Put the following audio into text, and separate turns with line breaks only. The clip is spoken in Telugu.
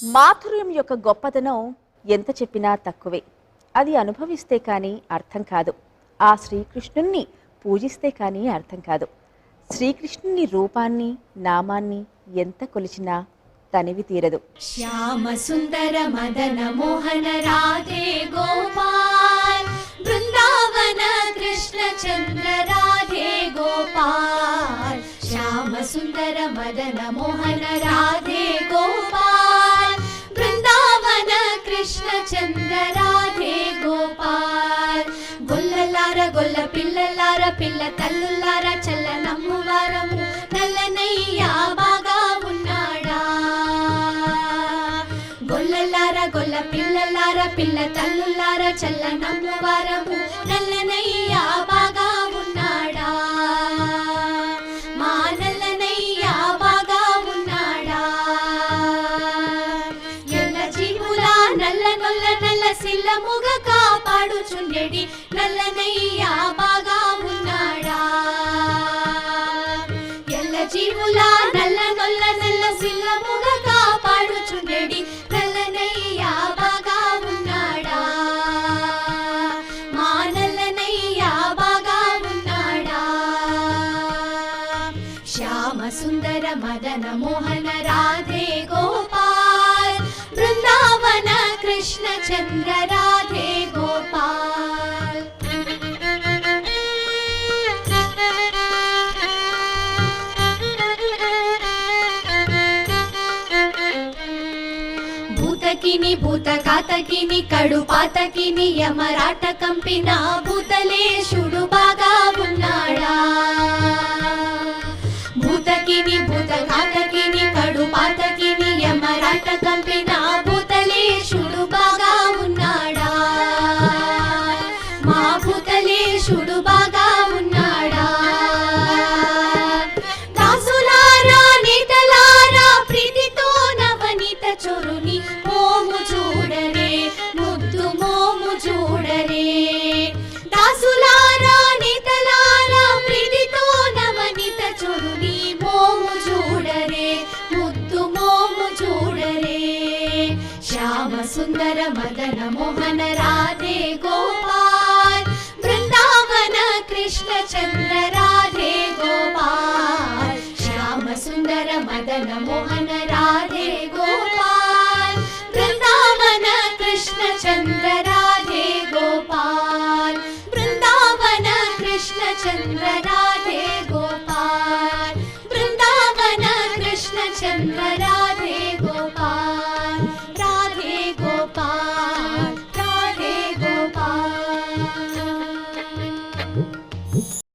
మాధుర్యం యొక్క గొప్పదనం ఎంత చెప్పినా తక్కువే. అది అనుభవిస్తే కానీ అర్థం కాదు. ఆ శ్రీకృష్ణుణ్ణి పూజిస్తే కానీ అర్థం కాదు. శ్రీకృష్ణుని రూపాన్ని నామాన్ని ఎంత కొలిచినా తనివి తీరదు.
శ్యామ సుందర మదన మోహన రాధే గోపాల్, బృందావన కృష్ణ చంద్ర రాధే గోపాల్. శ్యామ సుందర మదన మోహన రాధే గోపాల్, బృందావన కృష్ణ చంద్ర రాధే గోపాల్. గొల్లలార గొల్ల పిల్లలార పిల్ల తల్లులార చల్ల నమ్మువారము నల్లనయ్య బాగా ఉన్నాడా. గొల్లలార గొల్ల పిల్లలార పిల్ల తల్లులార చల్ల నమ్మువారము నల్లనయ్య బాగా ఉన్నాడా. మా నల్లనయ్య బాగా ఉన్నాడా. ఎల్ల జీవుల నల్ల నొల్ల నల్ల సిల్లముగ కాపాడుచుండెడి నల్లనయ్య బాగా ఉన్నాడా. ఎల్ల జీవుల నల్ల నొల్ల నల్ల సిల్లముగ కాపాడుచుండెడి నల్లనయ్య బాగా ఉన్నాడా. మా నల్లనయ్య బాగా ఉన్నాడా. శ్యామ సుందర మదన మోహన రాధే గోపాల్, బృందావన కృష్ణ చంద్ర రాధే గోపాల్. భూతకిని భూతకాతకిని కడు పాతకిని యమరాట కంపిన భూతలేశుడు బాగా ఉన్నాడా. భూతకిని భూతకాతకిని కడు పాతకిని యమరాట కంపిన భూతలేశుడు బాగా ఉన్నాడా. మా భూతలేశుడు బాగా ఉన్నాడా. దాసులారా నేతలారా ప్రీతితో నవనీత చోరుని మోము చూడరే, ముద్దు మోము చూడరే. దాసులారా నేతలారా ప్రీతితో నవనీత చోరుని మోము చూడరే, ముద్దు మోము చూడరే. శ్యామ సుందర మదన మోహన రాధే గోపాల్, బృందావన కృష్ణ చంద్ర రాధే గోపాల్. శ్యామ సుందర మదన మోహన